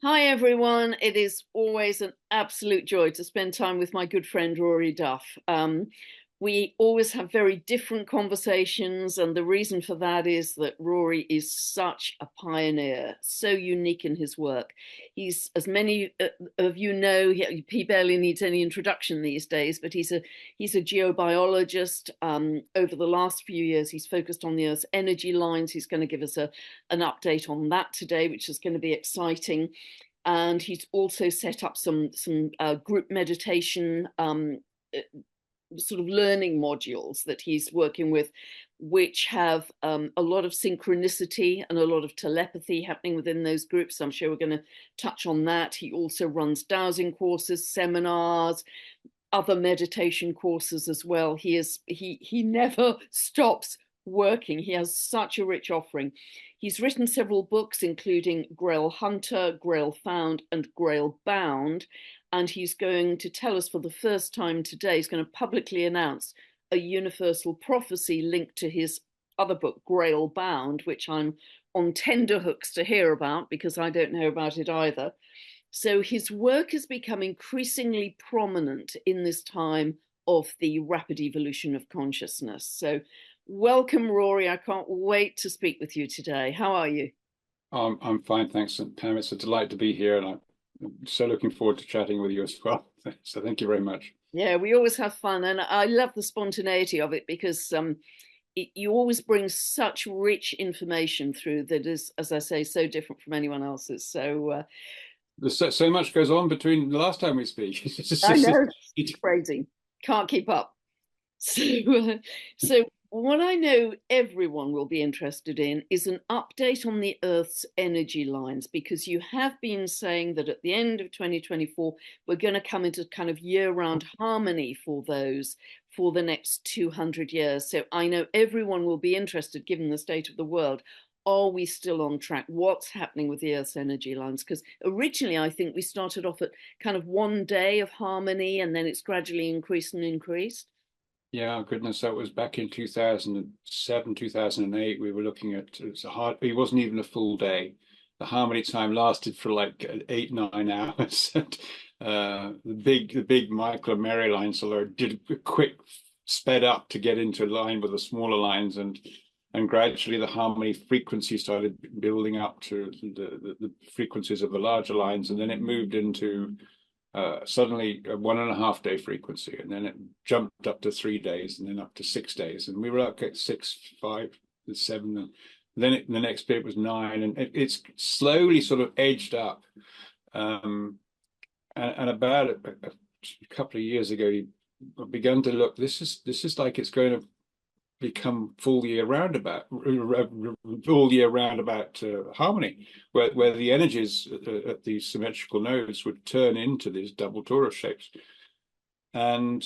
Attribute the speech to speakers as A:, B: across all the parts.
A: Hi, everyone. It is always an absolute joy to spend time with my good friend Rory Duff. We always have very different conversations, and the reason for that is that Rory is such a pioneer, so unique in his work. He's, as many of you know, he barely needs any introduction these days, but he's a geobiologist. Over the last few years, he's focused on the Earth's energy lines. He's going to give us an update on that today, which is going to be exciting. And he's also set up some group meditation sort of learning modules that he's working with, which have a lot of synchronicity and a lot of telepathy happening within those groups. So I'm sure we're going to touch on that. He also runs dowsing courses, seminars, other meditation courses as well. He never stops working. He has such a rich offering. He's written several books, including Grail Hunter, Grail Found, and Grail Bound. And he's going to tell us for the first time today, he's going to publicly announce a universal prophecy linked to his other book, Grail Bound, which I'm on tenterhooks to hear about because I don't know about it either. So his work has become increasingly prominent in this time of the rapid evolution of consciousness. So welcome, Rory. I can't wait to speak with you today. How are you?
B: I'm fine, thanks, Pam. It's a delight to be here, and I'm so looking forward to chatting with you as well. So thank you very much.
A: Yeah, we always have fun, and I love the spontaneity of it because you always bring such rich information through that is, as I say, so different from anyone else's. So
B: There's so much goes on between the last time we speak.
A: I know it's crazy, can't keep up. So, so what I know everyone will be interested in is an update on the Earth's energy lines, because you have been saying that at the end of 2024, we're going to come into kind of year-round harmony for those for the next 200 years. So I know everyone will be interested, given the state of the world. Are we still on track? What's happening with the Earth's energy lines? Because originally, I think we started off at kind of one day of harmony, and then it's gradually increased and increased.
B: Yeah, goodness, that was back in 2007, 2008. We were looking at it wasn't even a full day. The harmony time lasted for like 8, 9 hours. The big Michael and Mary lines did a quick sped up to get into line with the smaller lines, and gradually the harmony frequency started building up to the frequencies of the larger lines, and then it moved into suddenly a 1.5 day frequency, and then it jumped up to 3 days, and then up to 6 days, and we were up at 6, 5, and 7, and then the next bit was 9, and it's slowly sort of edged up. And about a couple of years ago, he began to look. This is like it's going to become full year roundabout, all year roundabout harmony, where the energies at these symmetrical nodes would turn into these double torus shapes, and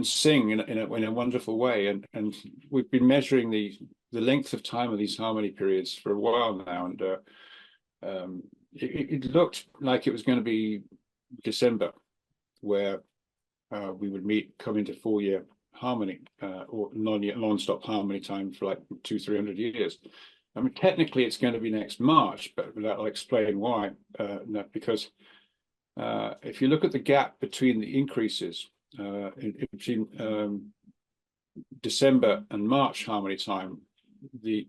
B: sing in a wonderful way. And we've been measuring the length of time of these harmony periods for a while now, and it looked like it was going to be December, where we would come into full year harmony, or non-stop harmony time for like 200-300 years. I mean, technically it's going to be next March, but I'll explain why. Because if you look at the gap between the increases between December and March harmony time, the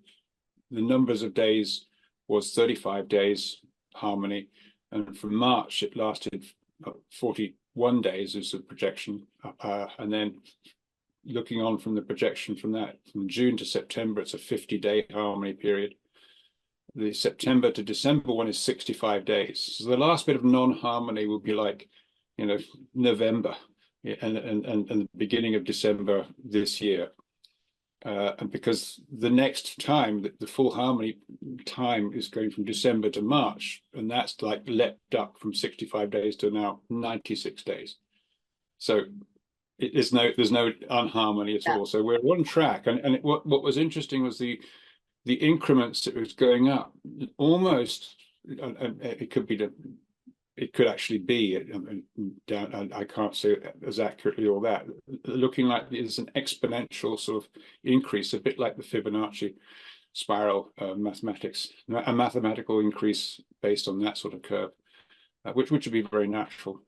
B: numbers of days was 35 days harmony, and from March it lasted 41 days as a projection, and then looking on from the projection from June to September, it's a 50-day harmony period. The September to December one is 65 days. So the last bit of non-harmony will be like, November, and the beginning of December this year. And because the next time, the full harmony time is going from December to March, and that's like leapt up from 65 days to now 96 days. So there's no unharmony at
A: Yeah.
B: all. So we're on track. And what was interesting was the increments that was going up almost, and it could actually be down. I can't say as accurately all that. Looking like there's an exponential sort of increase, a bit like the Fibonacci. spiral a mathematical increase based on that sort of curve, which would be very natural.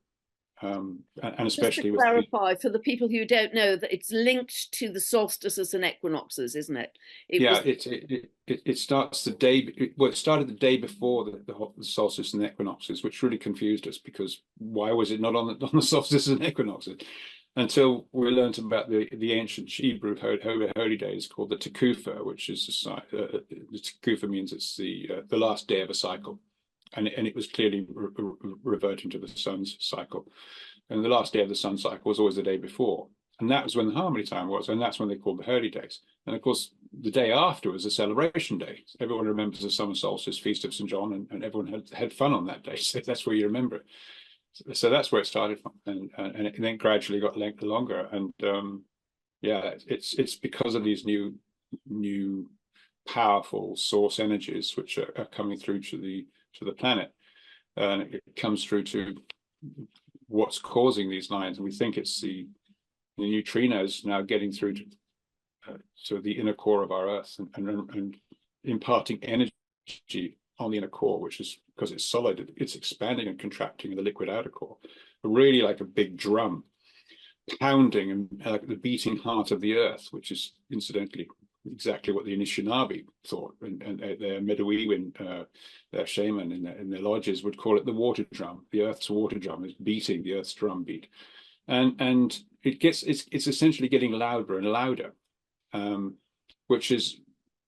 B: And
A: Just to
B: especially with
A: clarify for the people who don't know, that it's linked to the solstices and equinoxes, isn't it?
B: It starts the day. Well, it started the day before the solstice and the equinoxes, which really confused us, because why was it not on the solstices and equinoxes? Until we learned about the ancient Hebrew holy days called the Tekufa, which is the Tekufa means it's the last day of a cycle, and it was clearly reverting to the sun's cycle, and the last day of the sun cycle was always the day before, and that was when the harmony time was, and that's when they called the holy days. And of course, the day after was a celebration day. Everyone remembers the summer solstice, feast of St. John, and everyone had fun on that day. So that's where you remember it. So that's where it started from, and it then gradually got longer. And yeah, it's because of these new powerful source energies which are coming through to the planet, and it comes through to what's causing these lines. And we think it's the neutrinos now getting through to the inner core of our Earth, and imparting energy on the inner core, which is, because it's solid, it's expanding and contracting in the liquid outer core, really like a big drum pounding, and like the beating heart of the Earth, which is incidentally exactly what the Anishinaabe thought, and their Medewiwin, their shaman in their lodges would call it the water drum. The Earth's water drum is beating the Earth's drum beat, and it's essentially getting louder and louder, which is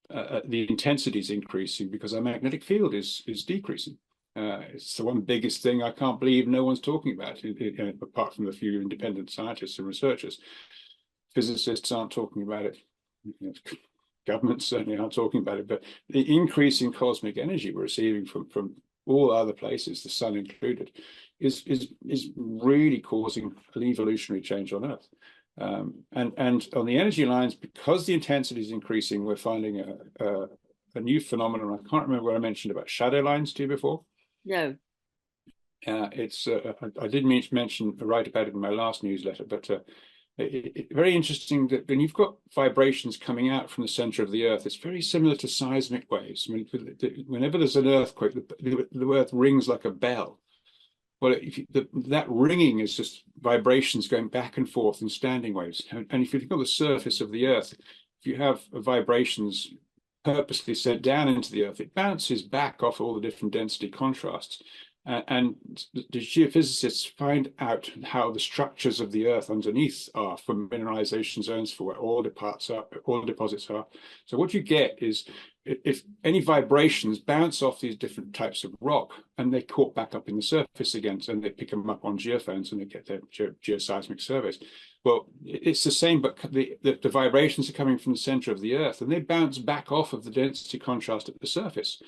B: the intensity is increasing because our magnetic field is decreasing. It's the one biggest thing I can't believe no one's talking about, apart from a few independent scientists and researchers. Physicists aren't talking about it. Governments certainly aren't talking about it. But the increase in cosmic energy we're receiving from all other places, the sun included, is really causing an evolutionary change on Earth. And on the energy lines, because the intensity is increasing, we're finding a new phenomenon. I can't remember what I mentioned about shadow lines to you before.
A: No.
B: It's I did write about it in my last newsletter, but very interesting that when you've got vibrations coming out from the center of the Earth, it's very similar to seismic waves. I mean, whenever there's an earthquake, the Earth rings like a bell. Well, that ringing is just vibrations going back and forth in standing waves. And if you think of the surface of the Earth, if you have vibrations purposely sent down into the Earth, it bounces back off all the different density contrasts. And the geophysicists find out how the structures of the Earth underneath are for mineralization zones, for where all deposits are. So what you get is, if any vibrations bounce off these different types of rock and they caught back up in the surface again, and they pick them up on geophones and they get their geoseismic surveys. Well, it's the same, but the vibrations are coming from the center of the Earth, and they bounce back off of the density contrast at the surface,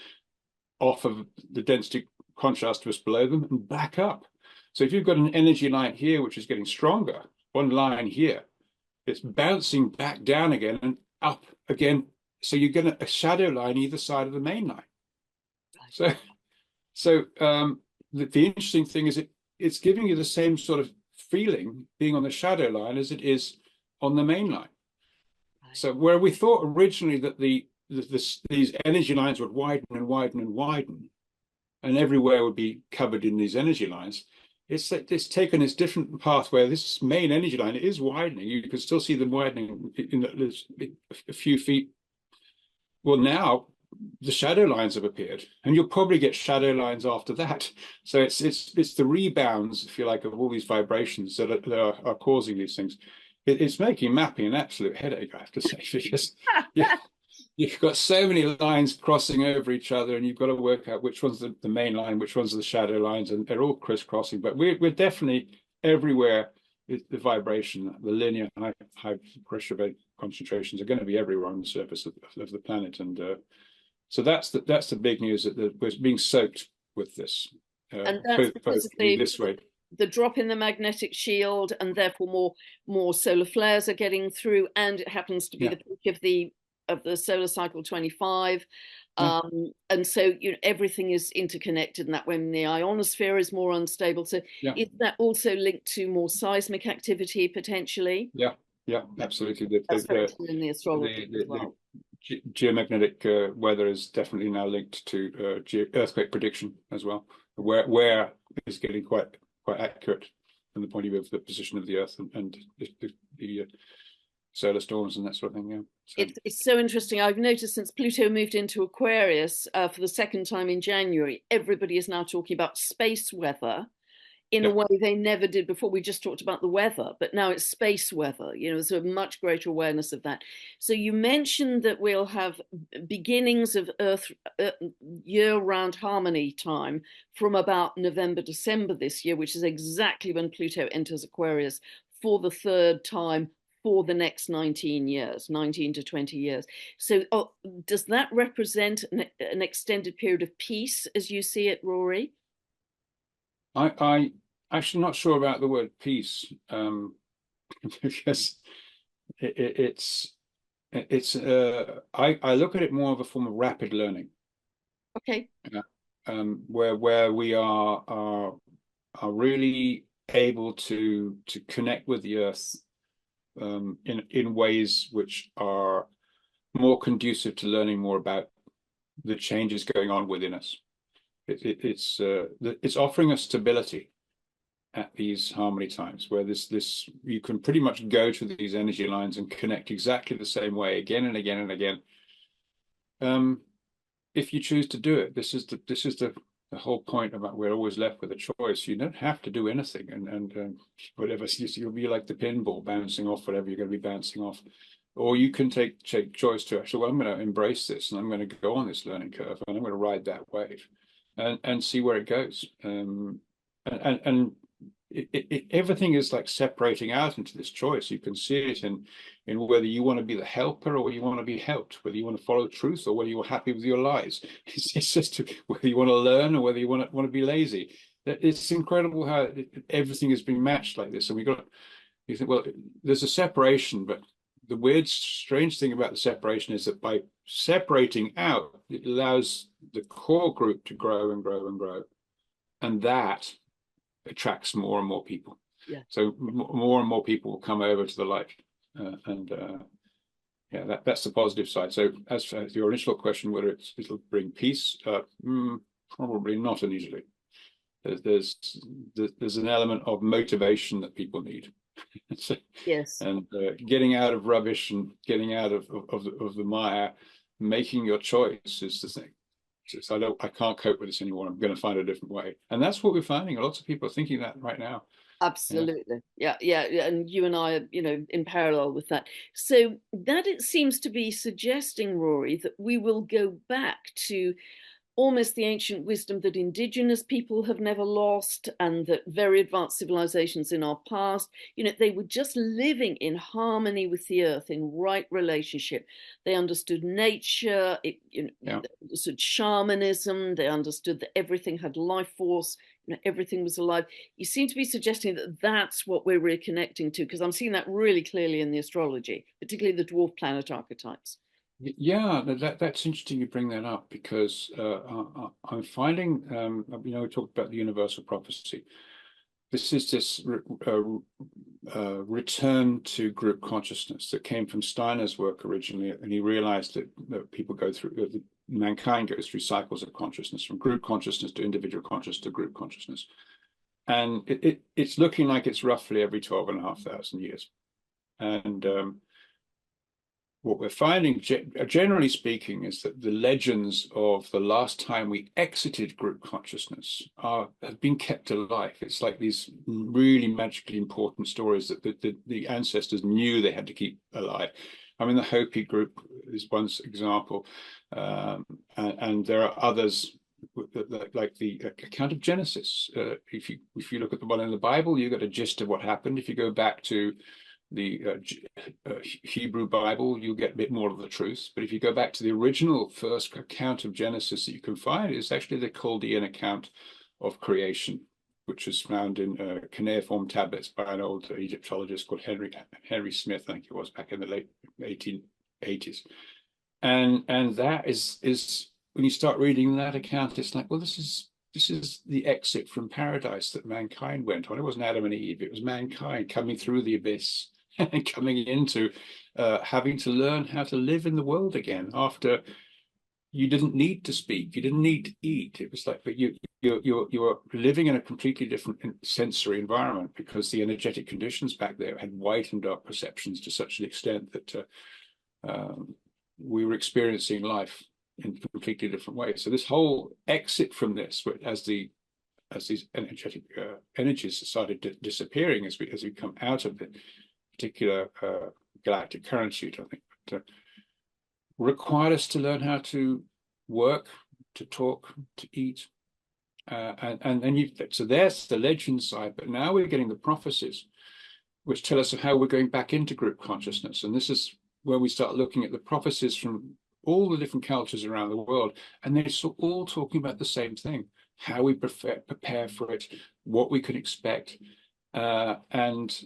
B: off of the density contrast just below them, and back up. So if you've got an energy line here which is getting stronger, one line here, it's bouncing back down again and up again. So you get a shadow line either side of the main line. So the interesting thing is it's giving you the same sort of feeling being on the shadow line as it is on the main line. So where we thought originally that these energy lines would widen and widen and widen, and everywhere would be covered in these energy lines, it's taken this different path where this main energy line is widening. You can still see them widening in a few feet. Well, now the shadow lines have appeared, and you'll probably get shadow lines after that. So it's the rebounds, if you like, of all these vibrations that are causing these things. It's making mapping an absolute headache, I have to say, because you've got so many lines crossing over each other, and you've got to work out which one's the main line, which one's the shadow lines, and they're all crisscrossing. But we're definitely everywhere. The vibration, the linear high pressure concentrations are going to be everywhere on the surface of the planet, and so that's the big news, that we're being soaked with this.
A: And that's because of
B: this way.
A: The drop in the magnetic shield, and therefore more solar flares are getting through, and it happens to be the peak of the solar cycle 25. And so everything is interconnected, and that when the ionosphere is more unstable. So is that also linked to more seismic activity potentially?
B: Yeah, absolutely.
A: That's very true in the astrology as well.
B: geomagnetic weather is definitely now linked to earthquake prediction as well, where is getting quite accurate from the point of view of the position of the Earth and the solar storms and that sort of thing. Yeah. So
A: It's so interesting. I've noticed since Pluto moved into Aquarius for the second time in January, everybody is now talking about space weather in a
B: yeah,
A: way they never did before. We just talked about the weather, but now it's space weather. There's a much greater awareness of that. So you mentioned that we'll have beginnings of Earth year-round harmony time from about November, December this year, which is exactly when Pluto enters Aquarius for the third time for the next 19 years, 19 to 20 years. So does that represent an extended period of peace as you see it, Rory?
B: I actually not sure about the word peace, because it's I look at it more of a form of rapid learning.
A: Okay.
B: Yeah. Where we are really able to connect with the earth in ways which are more conducive to learning more about the changes going on within us. It's offering us stability at these harmony times where this you can pretty much go to these energy lines and connect exactly the same way again and again and again. If you choose to do it, this is the whole point about we're always left with a choice. You don't have to do anything, and whatever you'll be like the pinball bouncing off whatever you're going to be bouncing off, or you can take choice to actually, well, I'm going to embrace this and I'm going to go on this learning curve and I'm going to ride that wave, and see where it goes. And everything is like separating out into this choice. You can see it in whether you want to be the helper or whether you want to be helped, whether you want to follow truth or whether you're happy with your lies. It's just whether you want to learn or whether you want to be lazy. It's incredible how everything is being matched like this. And you think, well, there's a separation, but the weird, strange thing about the separation is that by separating out, it allows the core group to grow and grow and grow. And that attracts more and more people.
A: Yeah.
B: So more and more people will come over to the light, and yeah, that's the positive side. So as for your initial question, whether it'll bring peace, probably not initially. There's an element of motivation that people need.
A: Yes.
B: And getting out of rubbish and getting out of the mire, making your choice is the thing. So I can't cope with this anymore. I'm going to find a different way, and that's what we're finding. Lots of people are thinking that right now. Yeah,
A: Absolutely. Yeah, yeah, yeah. And you and I are, in parallel with that. So that it seems to be suggesting, Rory, that we will go back to almost the ancient wisdom that indigenous people have never lost, and that very advanced civilizations in our past, they were just living in harmony with the earth, in right relationship. They understood nature,
B: yeah.
A: they understood shamanism, they understood that everything had life force, everything was alive. You seem to be suggesting that that's what we're reconnecting to, because I'm seeing that really clearly in the astrology, particularly the dwarf planet archetypes.
B: Yeah, that's interesting you bring that up because I'm finding, we talked about the universal prophecy. This is this return to group consciousness that came from Steiner's work originally, and he realized that people go through, mankind goes through cycles of consciousness, from group consciousness to individual consciousness to group consciousness. And it's looking like it's roughly every 12,500 years. And what we're finding, generally speaking, is that the legends of the last time we exited group consciousness have been kept alive. It's like these really magically important stories that the ancestors knew they had to keep alive. I mean, the Hopi group is one example, and there are others like the account of Genesis. If you look at the one in the Bible, you get a gist of what happened. If you go back to the Hebrew Bible, you'll get a bit more of the truth. But if you go back to the original first account of Genesis that you can find, it's actually the Chaldean account of creation, which was found in cuneiform tablets by an old Egyptologist called Henry Smith, I think it was, back in the late 1880s. And that is when you start reading that account, it's like, well, this is the exit from paradise that mankind went on. It wasn't Adam and Eve, it was mankind coming through the abyss and coming into having to learn how to live in the world again after you didn't need to speak, you didn't need to eat. It was like, but you're living in a completely different sensory environment because the energetic conditions back there had whitened our perceptions to such an extent that we were experiencing life in completely different ways. So this whole exit from this, as these energetic energies started disappearing as we come out of the particular galactic current sheet, I think, but, required us to learn how to work, to talk, to eat, so there's the legend side. But now we're getting the prophecies, which tell us how we're going back into group consciousness, and this is where we start looking at the prophecies from all the different cultures around the world, and they're all talking about the same thing: how we prepare for it, what we can expect, and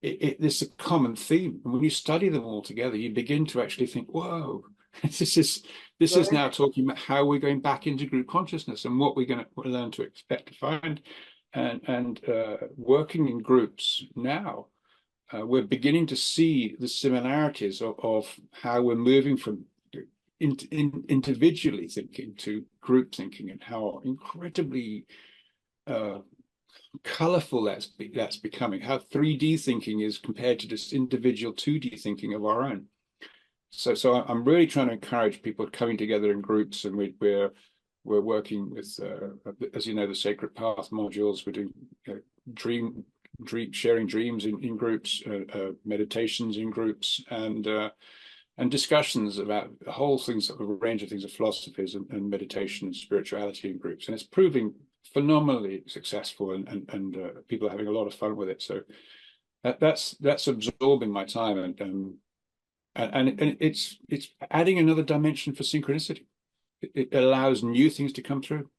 B: it's a common theme. And when you study them all together, you begin to actually think, "Whoa, this is now talking about how we're going back into group consciousness and what we're going to learn to expect to find." And working in groups now, we're beginning to see the similarities of how we're moving from individually thinking to group thinking, and how incredibly colorful that's becoming, how 3D thinking is compared to just individual 2D thinking of our own. So I'm really trying to encourage people coming together in groups, and we're working with, as you know, the Sacred Path modules. We're doing dream sharing dreams in groups, meditations in groups, and discussions about a range of things, of philosophies and meditation and spirituality in groups. And it's proving phenomenally successful, and people are having a lot of fun with it. So that's absorbing my time, and it's adding another dimension for synchronicity. It allows new things to come through.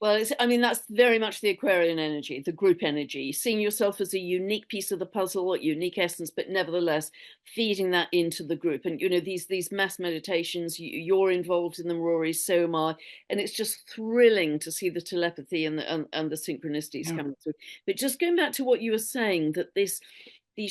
A: Well, I mean, that's very much the Aquarian energy, the group energy, seeing yourself as a unique piece of the puzzle, a unique essence, but nevertheless feeding that into the group. And, you know, these mass meditations, you're involved in them, Rory, so am I. And it's just thrilling to see the telepathy and the synchronicities coming through. But just going back to what you were saying, that these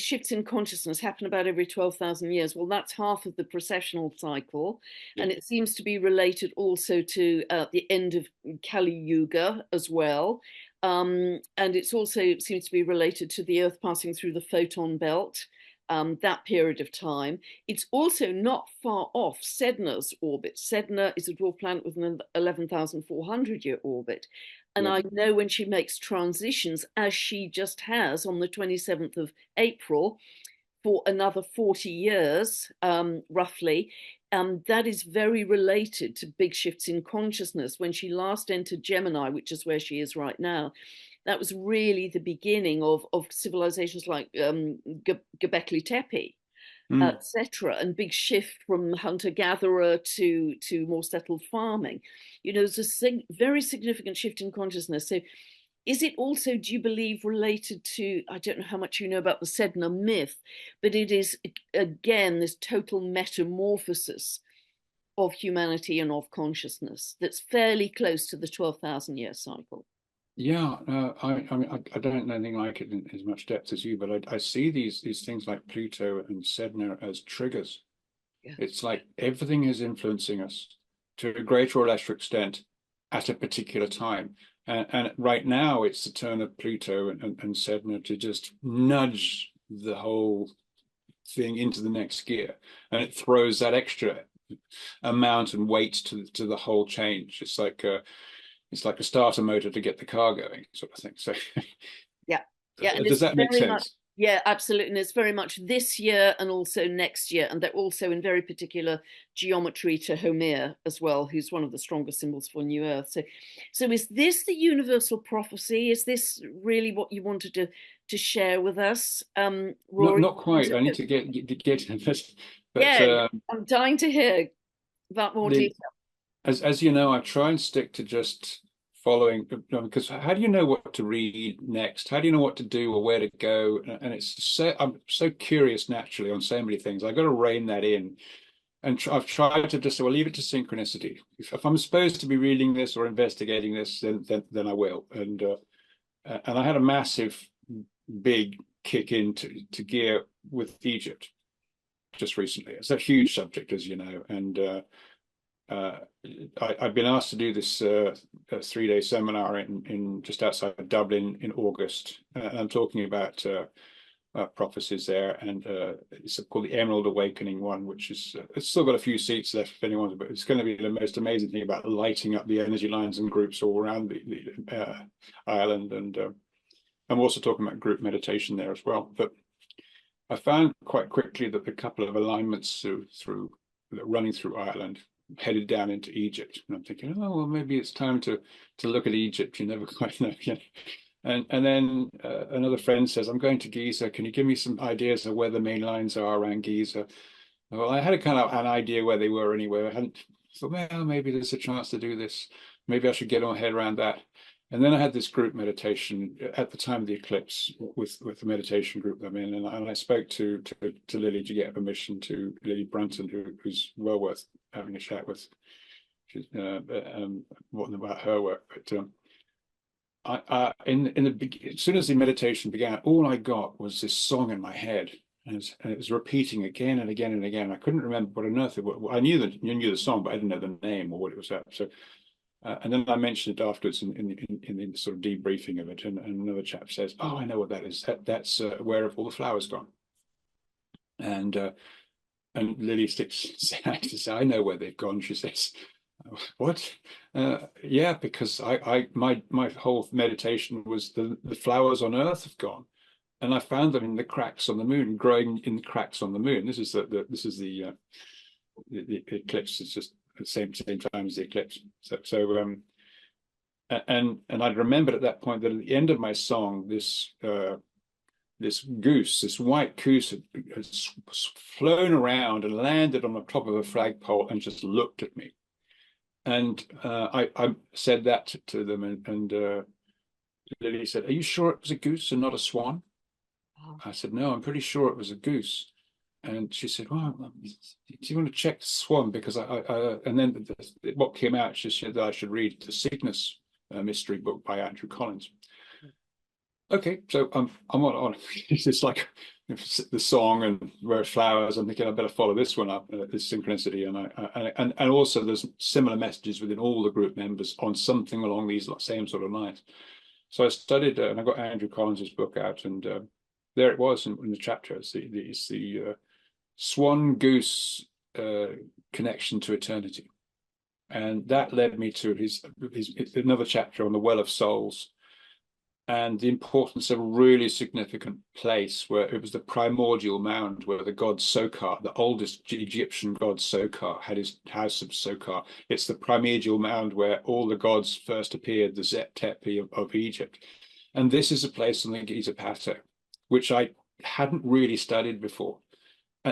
A: shifts in consciousness happen about every 12,000 years. Well, that's half of the precessional cycle. Yeah. And it seems to be related also to the end of Kali Yuga as well. And it's also seems to be related to the Earth passing through the photon belt, that period of time. It's also not far off Sedna's orbit. Sedna is a dwarf planet with an 11,400-year orbit. And I know when she makes transitions, as she just has on the 27th of April, for another 40 years, roughly, that is very related to big shifts in consciousness. When she last entered Gemini, which is where she is right now, that was really the beginning of civilizations like Göbekli Tepe, etc., and big shift from hunter-gatherer to more settled farming. You know, there's a very significant shift in consciousness. So is it also, do you believe, related to, I don't know how much you know about the Sedna myth, but it is, again, this total metamorphosis of humanity and of consciousness that's fairly close to the 12,000-year cycle?
B: Yeah, I mean, I don't know anything like it in as much depth as you, but I see these things like Pluto and Sedna as triggers. Yeah. It's like everything is influencing us to a greater or lesser extent at a particular time. And right now, it's the turn of Pluto and Sedna to just nudge the whole thing into the next gear, and it throws that extra amount and weight to the whole change. It's like a starter motor to get the car going, sort of thing. So,
A: yeah.
B: Does that make sense?
A: Yeah, absolutely. And it's very much this year and also next year. And they're also in very particular geometry to Homer as well, who's one of the strongest symbols for New Earth. So is this the universal prophecy? Is this really what you wanted to share with us, Rory?
B: Not quite. I need to get into this. But,
A: yeah, I'm dying to hear about more detail.
B: As you know, I try and stick to just following, because how do you know what to read next? How do you know what to do or where to go? And I'm so curious naturally on so many things. I got to rein that in, and I've tried to just say, well, leave it to synchronicity. If I'm supposed to be reading this or investigating this, then I will. And I had a massive, big kick into gear with Egypt just recently. It's a huge subject, as you know, and I've been asked to do this 3-day seminar in just outside Dublin in August. I'm talking about prophecies there, and it's called the Emerald Awakening one, which is it's still got a few seats left if anyone, but it's going to be the most amazing thing about lighting up the energy lines and groups all around the island. And I'm also talking about group meditation there as well. But I found quite quickly that a couple of alignments running through Ireland headed down into Egypt, and I'm thinking, oh well, maybe it's time to look at Egypt. You never quite know. And then another friend says, I'm going to Giza. Can you give me some ideas of where the main lines are around Giza? Well, I had a kind of an idea where they were anyway. I hadn't thought, well, maybe there's a chance to do this. Maybe I should get my head around that. And then I had this group meditation at the time of the eclipse with the meditation group I'm in, and I spoke to Lily to get permission, to Lily Brunton, who's well worth having a chat with. She's what about her work, but as soon as the meditation began, all I got was this song in my head, and it was repeating again and again and again. I couldn't remember what on earth it was. I knew the song, but I didn't know the name or what it was at. So. And then I mentioned it afterwards in the sort of debriefing of it, and another chap says, "Oh, I know what that is. That's where have all the flowers gone?" And Lily sticks out to say, "I know where they've gone." She says, "What?" Yeah, because my whole meditation was the flowers on Earth have gone, and I found them in the cracks on the moon, growing in the cracks on the moon. This is the eclipse. It's just at the same time as the eclipse. And I'd remembered at that point that at the end of my song, this goose, this white goose, had flown around and landed on the top of a flagpole and just looked at me. And I said that to them, and Lily said, "Are you sure it was a goose and not a swan?" Oh. I said, "No, I'm pretty sure it was a goose." And she said, "Well, do you want to check the swan?" Because and then what came out, she said that I should read the Cygnus mystery book by Andrew Collins. Okay, so I'm on. It's just like the song and where flowers. I'm thinking I better follow this one up, this synchronicity, and also there's similar messages within all the group members on something along these same sort of lines. So I studied, and I got Andrew Collins's book out, and there it was in the chapter. It's the Swan Goose connection to eternity, and that led me to his another chapter on the Well of Souls and the importance of a really significant place where it was the primordial mound where the god Sokar, the oldest Egyptian god Sokar, had his house of Sokar. It's the primordial mound where all the gods first appeared, the Zet Tepi of Egypt, and this is a place on the Giza Plateau which I hadn't really studied before.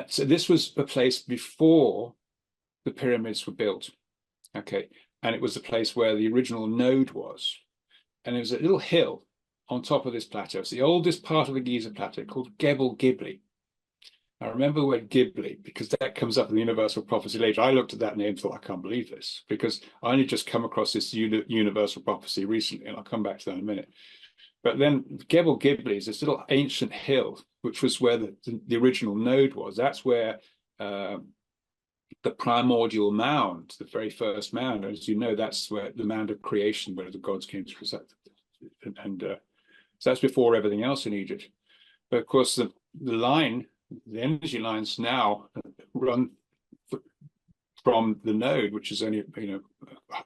B: So this was a place before the pyramids were built, okay? And it was the place where the original node was. And it was a little hill on top of this plateau. It's the oldest part of the Giza Plateau called Gebel Gibli. I remember the word Ghibli because that comes up in the Universal Prophecy later. I looked at that name and thought, I can't believe this, because I only just come across this Universal Prophecy recently, and I'll come back to that in a minute. But then Gebel Gibli is this little ancient hill, which was where the original node was. That's where the primordial mound, the very first mound, as you know, that's where the mound of creation, where the gods came through. So that's before everything else in Egypt. But of course, the energy lines now run from the node, which is only a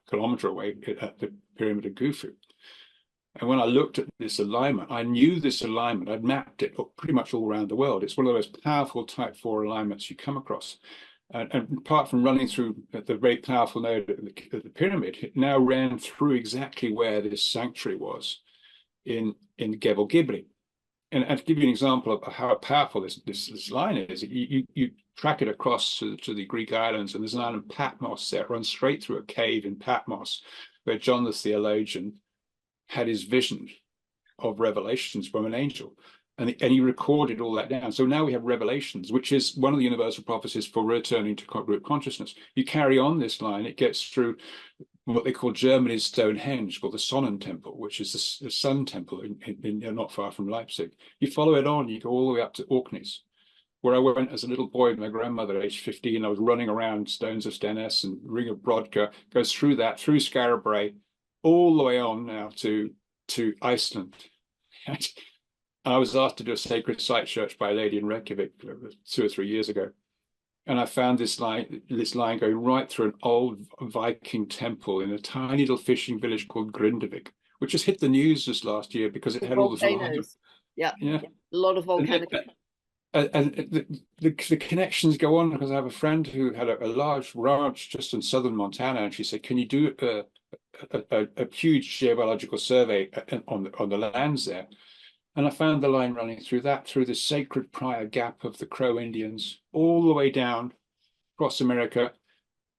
B: kilometer away at the Pyramid of Khufu. And when I looked at this alignment, I knew this alignment. I'd mapped it pretty much all around the world. It's one of the most powerful type 4 alignments you come across. And apart from running through the very powerful node at the pyramid, it now ran through exactly where this sanctuary was in Gebel Gibli. And to give you an example of how powerful this line is, you track it across to the Greek islands, and there's an island Patmos that runs straight through a cave in Patmos, where John the theologian had his vision of revelations from an angel. And he recorded all that down. So now we have revelations, which is one of the universal prophecies for returning to group consciousness. You carry on this line, it gets through what they call Germany's Stonehenge, called the Sonnen Temple, which is the Sun Temple not far from Leipzig. You follow it on, you go all the way up to Orkneys, where I went as a little boy with my grandmother, aged 15. I was running around Stones of Stennis and Ring of Brodka, goes through that, through Skara Brae, all the way on now to Iceland. I was asked to do a sacred site search by a lady in Reykjavik 2 or 3 years ago. And I found this line going right through an old Viking temple in a tiny little fishing village called Grindavik, which just hit the news this last year because it had all this lava.
A: Volcanoes. Yeah.
B: Yeah.
A: A lot of volcanic.
B: And the connections go on, because I have a friend who had a large ranch just in southern Montana, and she said, "Can you do a huge geological survey on the lands there?" And I found the line running through the sacred prior gap of the Crow Indians, all the way down across America.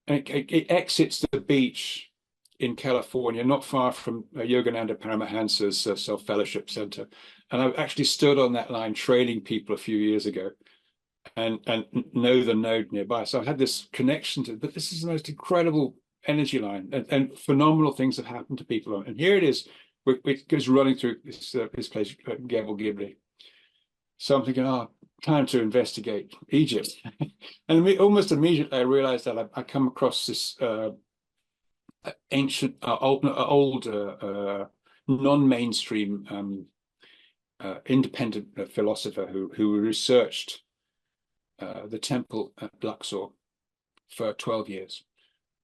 B: And it exits the beach in California, not far from Yogananda Paramahansa's Self-Fellowship Center. And I actually stood on that line training people a few years ago and know the node nearby. So I've had this connection to it, but this is the most incredible energy line, and phenomenal things have happened to people. And here it is. It goes running through this place, Gebel Gibli. So I'm thinking, time to investigate Egypt. And almost immediately I realized that I come across this ancient, old non-mainstream independent philosopher who researched the temple at Luxor for 12 years.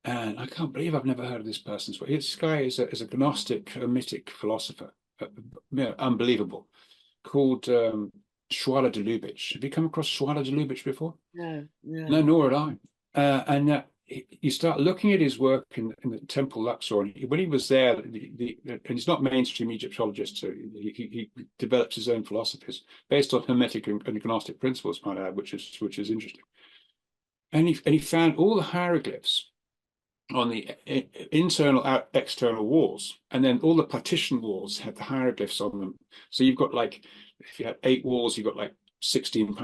B: And I can't believe I've never heard of this person's work. This guy is a Gnostic, Hermetic philosopher, unbelievable, called Schwaller de Lubitsch. Have you come across Schwaller de Lubitsch before?
A: No,
B: No, nor had I. And you start looking at his work in the Temple Luxor, and when he was there, and he's not mainstream Egyptologist, so he develops his own philosophies based on Hermetic and Gnostic principles, might I add, which is interesting. And he found all the hieroglyphs on the internal external walls, and then all the partition walls had the hieroglyphs on them. So you've got, like, if you have 8 walls, you've got like 16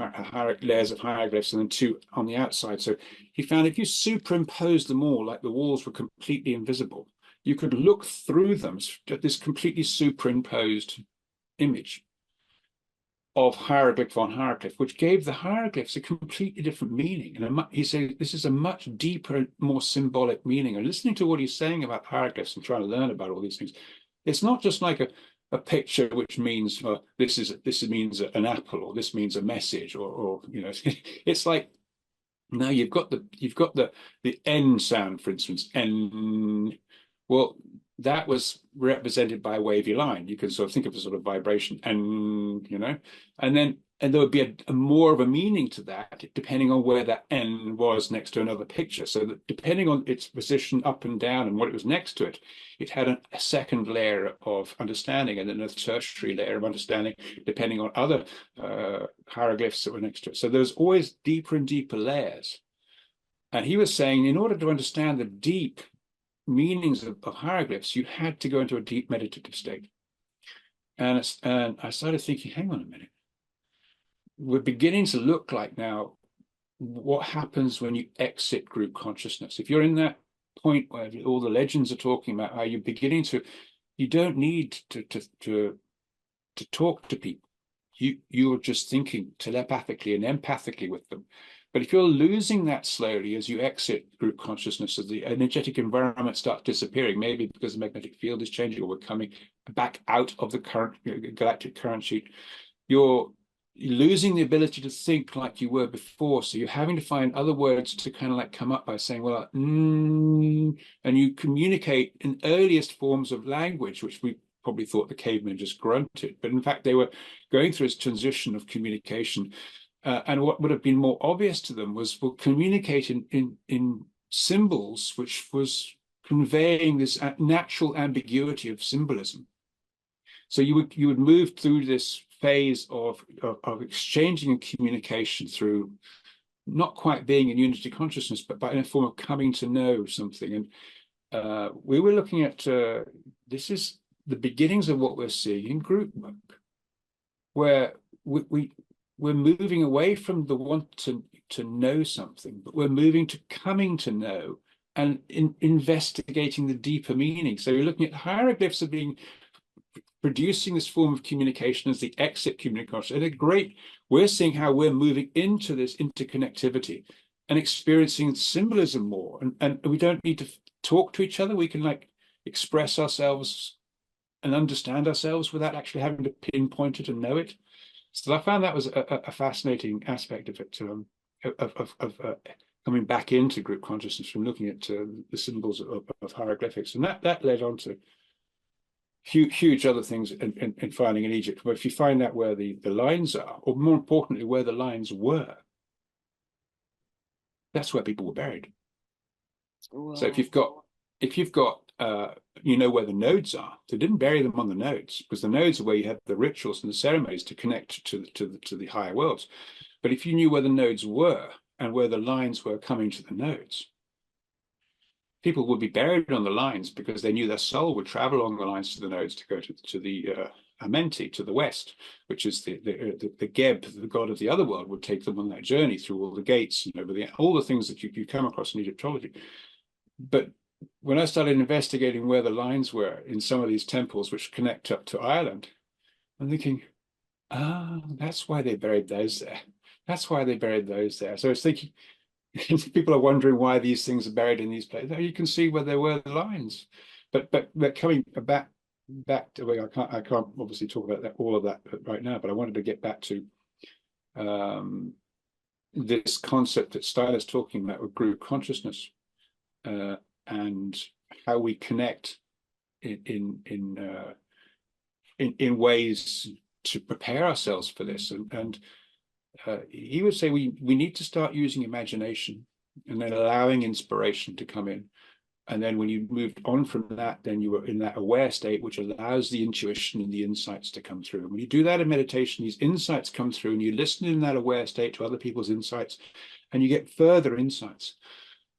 B: layers of hieroglyphs, and then 2 on the outside. So he found if you superimpose them all, like the walls were completely invisible, you could look through them at this completely superimposed image of hieroglyph on hieroglyph, which gave the hieroglyphs a completely different meaning. And he said this is a much deeper, more symbolic meaning. And listening to what he's saying about hieroglyphs and trying to learn about all these things, it's not just like a picture which means this means an apple, or this means a message, or it's like, now you've got the N sound, for instance, N. Well, that was represented by a wavy line. You can sort of think of a sort of vibration, and there would be a more of a meaning to that depending on where that N was next to another picture. So that depending on its position up and down and what it was next to it, it had a second layer of understanding, and then a tertiary layer of understanding depending on other hieroglyphs that were next to it. So there's always deeper and deeper layers. And he was saying, in order to understand the deep meanings of hieroglyphs, you had to go into a deep meditative state. And I started thinking, hang on a minute. We're beginning to look like now what happens when you exit group consciousness. If you're in that point where all the legends are talking about how you're beginning to, you don't need to talk to people. You're just thinking telepathically and empathically with them. But if you're losing that slowly as you exit group consciousness, as the energetic environment starts disappearing, maybe because the magnetic field is changing, or we're coming back out of the current galactic current sheet, you're losing the ability to think like you were before. So you're having to find other words to kind of like come up by saying, well, and you communicate in earliest forms of language, which we probably thought the cavemen just grunted, but in fact they were going through this transition of communication. And what would have been more obvious to them was communicating in symbols, which was conveying this natural ambiguity of symbolism. So you would move through this phase of exchanging and communication through not quite being in unity consciousness, but in a form of coming to know something. And we were looking at this is the beginnings of what we're seeing in group work, where we're moving away from the want to know something, but we're moving to coming to know and investigating the deeper meaning. So you're looking at hieroglyphs of being producing this form of communication as the exit communication. And we're seeing how we're moving into this interconnectivity and experiencing symbolism more. And we don't need to talk to each other. We can like express ourselves and understand ourselves without actually having to pinpoint it and know it. So I found that was a fascinating aspect of it, coming back into group consciousness from looking at the symbols of hieroglyphics. And that led on to huge other things in finding in Egypt. But if you find out where the lines are, or more importantly, where the lines were, that's where people were buried. Wow. So if you've got you know where the nodes are. They didn't bury them on the nodes, because the nodes are where you have the rituals and the ceremonies to connect to the higher worlds. But if you knew where the nodes were and where the lines were coming to the nodes, people would be buried on the lines because they knew their soul would travel along the lines to the nodes to go to the Amenti, to the west, which is the Geb, the god of the other world, would take them on that journey through all the gates and over all the things that you come across in Egyptology. But when I started investigating where the lines were in some of these temples which connect up to Ireland, I'm thinking, that's why they buried those there. That's why they buried those there. So I was thinking, people are wondering why these things are buried in these places. You can see where there were the lines. But coming back to, I can't obviously talk about all of that right now, but I wanted to get back to this concept that Steiner is talking about with group consciousness. And how we connect in ways to prepare ourselves for this. And he would say we need to start using imagination and then allowing inspiration to come in. And then when you moved on from that, then you were in that aware state, which allows the intuition and the insights to come through. And when you do that in meditation, these insights come through and you listen in that aware state to other people's insights and you get further insights.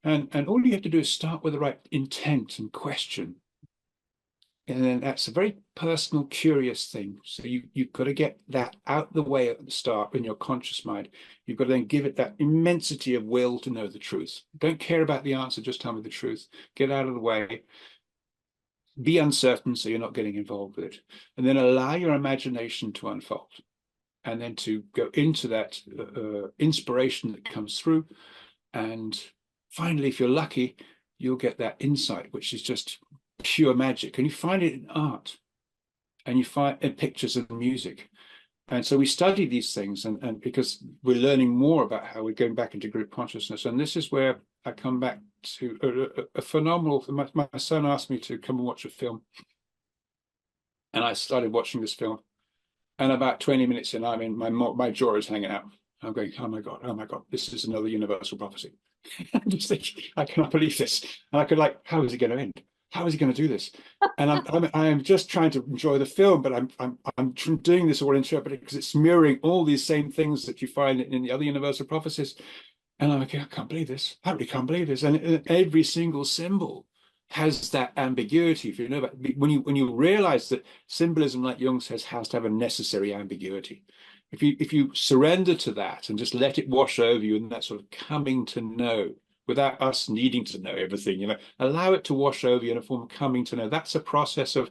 B: And all you have to do is start with the right intent and question. And then that's a very personal, curious thing. So you've got to get that out the way at the start in your conscious mind. You've got to then give it that immensity of will to know the truth. Don't care about the answer, just tell me the truth. Get out of the way. Be uncertain so you're not getting involved with it. And then allow your imagination to unfold. And then to go into that inspiration that comes through. And finally, if you're lucky, you'll get that insight, which is just pure magic. And you find it in art, and you find in pictures and music. And so we study these things, and because we're learning more about how we're going back into group consciousness. And this is where I come back to a phenomenal. My son asked me to come and watch a film, and I started watching this film. And about 20 minutes in, I mean, my jaw is hanging out. I'm going, oh my God, this is another universal prophecy. I'm just thinking, I cannot believe this. And I could how is it going to end? How is he going to do this? And I'm just trying to enjoy the film, but I'm doing this all interpreted because it's mirroring all these same things that you find in the other universal prophecies. And I'm like, I can't believe this. I really can't believe this. And every single symbol has that ambiguity. If you know about when you realize that symbolism, like Jung says, has to have a necessary ambiguity. If you surrender to that and just let it wash over you, and that sort of coming to know without us needing to know everything, allow it to wash over you in a form of coming to know. That's a process of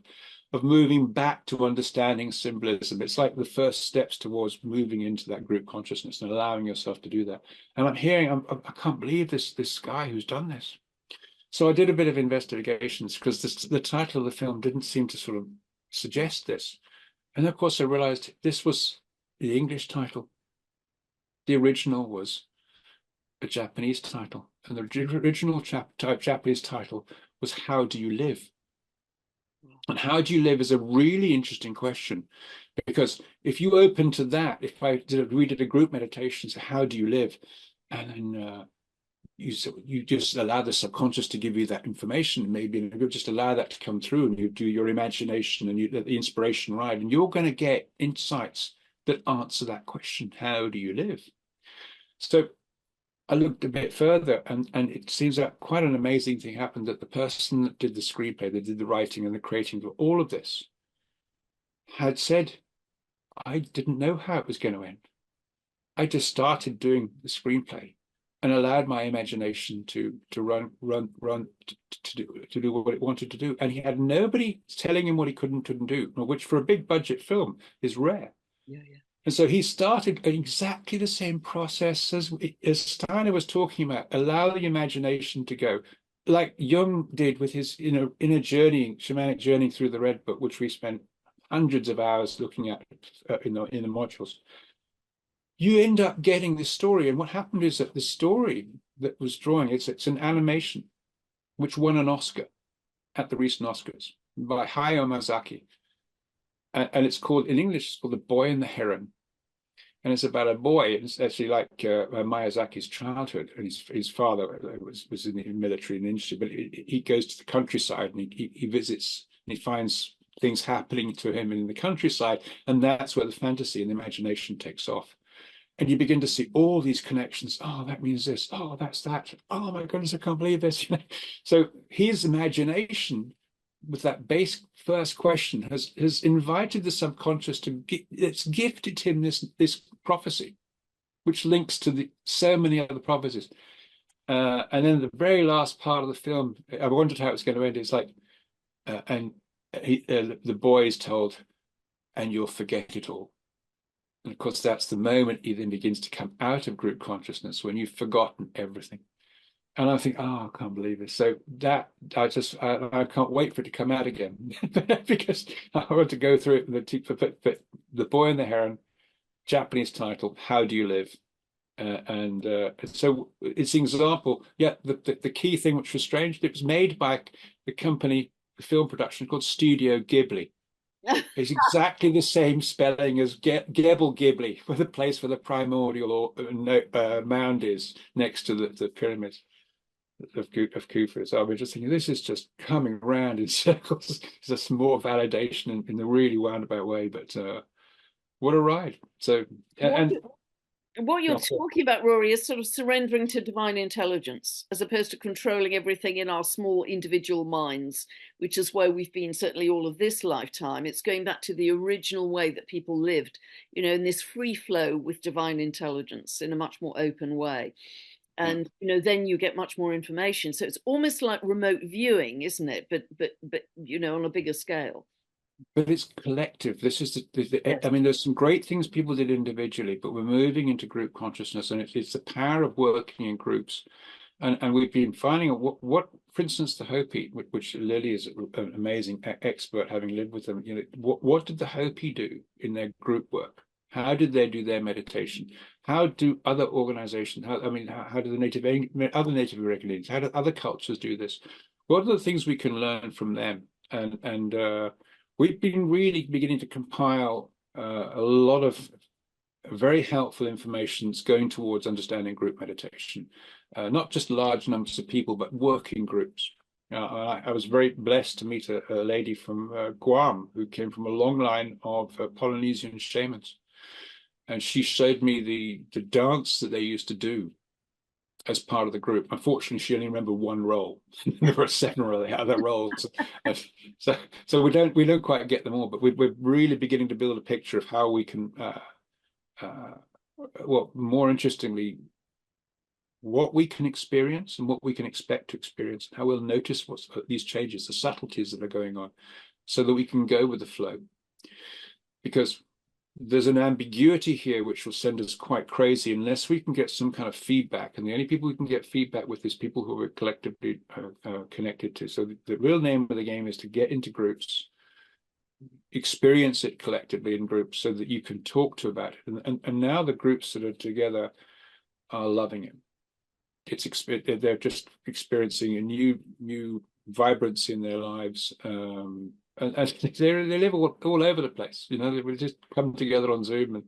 B: moving back to understanding symbolism. It's like the first steps towards moving into that group consciousness and allowing yourself to do that. And I'm hearing, I can't believe this guy who's done this. So I did a bit of investigations because the title of the film didn't seem to sort of suggest this. And of course, I realized this was the English title. The original was a Japanese title. And the original Japanese title was How Do You Live? And how do you live is a really interesting question, because if you open to that, if we did a group meditation, so how do you live? And then you just allow the subconscious to give you that information, maybe, and you just allow that to come through, and you do your imagination and you let the inspiration ride, and you're going to get insights that answer that question, how do you live? So I looked a bit further, and it seems that quite an amazing thing happened, that the person that did the screenplay, that did the writing and the creating of all of this, had said I didn't know how it was going to end. I just started doing the screenplay and allowed my imagination to run to do what it wanted to do. And he had nobody telling him what he couldn't do, which for a big budget film is rare.
A: Yeah, yeah.
B: And so he started exactly the same process as Steiner was talking about. Allow the imagination to go, like Jung did with his inner journey, shamanic journey through the Red Book, which we spent hundreds of hours looking at in the modules. You end up getting this story, and what happened is that the story that was drawing it's an animation which won an Oscar at the recent Oscars by Hayao Miyazaki, and it's called in English it's called The Boy and the Heron. And it's about a boy. It's actually like Miyazaki's childhood, and his father was in the military and industry. But he goes to the countryside and he visits and he finds things happening to him in the countryside, and that's where the fantasy and the imagination takes off. And you begin to see all these connections. Oh, that means this. Oh, that's that. Oh my goodness, I can't believe this. So his imagination with that base first question has invited the subconscious it's gifted him this prophecy, which links to so many other prophecies. And then the very last part of the film, I wondered how it's going to end. It's like, and the boy is told, and you'll forget it all. And of course, that's the moment he then begins to come out of group consciousness when you've forgotten everything. And I think, oh, I can't believe it. So that I can't wait for it to come out again because I want to go through it. But The Boy and the Heron, Japanese title, How Do You Live? And so it's an example. Yeah, the key thing which was strange, it was made by the company, the film production called Studio Ghibli. It's exactly the same spelling as Gebel Ghibli, where the place where the primordial mound is next to the pyramids of Khufu. So I'm just thinking, this is just coming around in circles. It's just more validation in the really roundabout way, but what a ride. So,
A: What,
B: and
A: what you're
B: yeah,
A: talking about, Rory, is sort of surrendering to divine intelligence as opposed to controlling everything in our small individual minds, which is where we've been certainly all of this lifetime. It's going back to the original way that people lived, in this free flow with divine intelligence in a much more open way.
B: yeah.
A: And then you get much more information, so it's almost like remote viewing, isn't it? But on a bigger scale.
B: But it's collective. This is
A: Yes.
B: I mean, there's some great things people did individually, but we're moving into group consciousness, and it's the power of working in groups. And we've been finding what, for instance, the Hopi, which Lily is an amazing expert, having lived with them. What did the Hopi do in their group work? How did they do their meditation? How do other organizations? How do the other Native American Indians? How do other cultures do this? What are the things we can learn from them? And we've been really beginning to compile a lot of very helpful information that's going towards understanding group meditation, not just large numbers of people, but working groups. I was very blessed to meet a lady from Guam who came from a long line of Polynesian shamans. And she showed me the dance that they used to do as part of the group. Unfortunately, she only remembered one role. There were several other roles, so we don't quite get them all. But we're really beginning to build a picture of how we can uh, well, more interestingly, what we can experience and what we can expect to experience, and how we'll notice what's these changes, the subtleties that are going on, so that we can go with the flow. Because there's an ambiguity here which will send us quite crazy unless we can get some kind of feedback. And the only people we can get feedback with is people who we're collectively connected to. So the real name of the game is to get into groups, experience it collectively in groups so that you can talk to about it. And now the groups that are together are loving it. They're just experiencing a new vibrancy in their lives. And they live all over the place. They will just come together on Zoom, and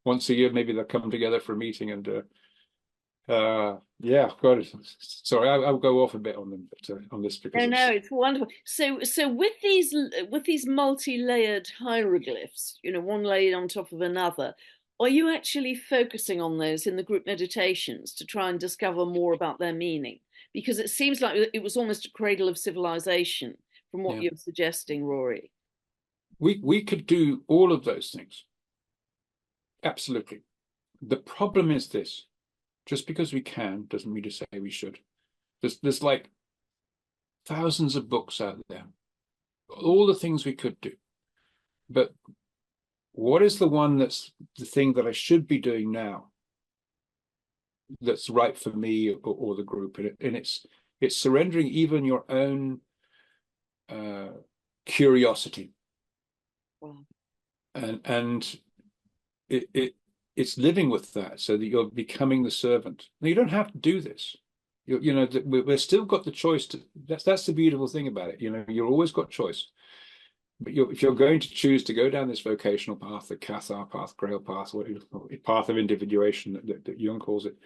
B: once a year maybe they'll come together for a meeting. And yeah, God, sorry, I'll go off a bit on them, but on this because
A: No,
B: it's
A: it's wonderful. So with these multi-layered hieroglyphs, one layered on top of another, are you actually focusing on those in the group meditations to try and discover more about their meaning? Because it seems like it was almost a cradle of civilization from what
B: yeah.
A: you're suggesting, Rory.
B: We could do all of those things. Absolutely. The problem is this: just because we can doesn't mean to say we should. There's like thousands of books out there, all the things we could do, but what is the one that's the thing that I should be doing now that's right for me or the group? And it's surrendering even your own uh, curiosity,
A: Wow.
B: and it it's living with that so that you're becoming the servant. Now, you don't have to do this. You know, we're still got the choice to. That's the beautiful thing about it. You know, you've always got choice. But if you're going to choose to go down this vocational path, the Cathar path, Grail path, what path of individuation that Jung calls it,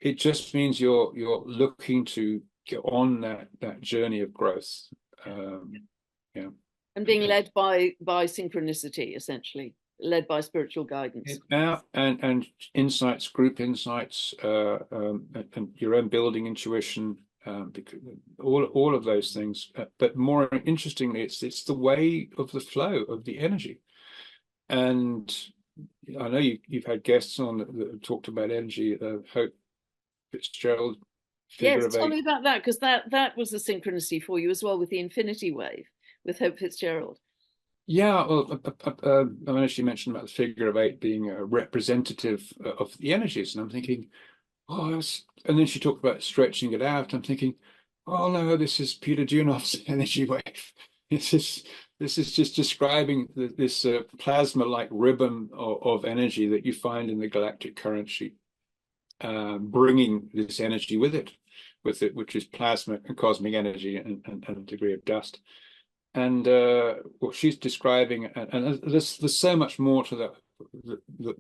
B: it just means you're looking to get on that journey of growth. Yeah.
A: And being led by synchronicity, essentially, led by spiritual guidance.
B: And insights, group insights, and your own building intuition, because all of those things. But more interestingly, it's the way of the flow of the energy. And I know you've had guests on that have talked about energy. Hope Fitzgerald, figure
A: Yes,
B: of
A: tell me
B: eight.
A: about that, because that was a synchronicity for you as well with the infinity wave with Hope Fitzgerald.
B: Yeah, well, I know she mentioned about the figure of eight being a representative of the energies, and I'm thinking, oh, and then she talked about stretching it out. I'm thinking, oh no, this is Peter Dunoff's energy wave. This is this is just describing this plasma-like ribbon of energy that you find in the galactic current sheet, bringing this energy with it, which is plasma and cosmic energy and a degree of dust. And what she's describing, and there's so much more to that.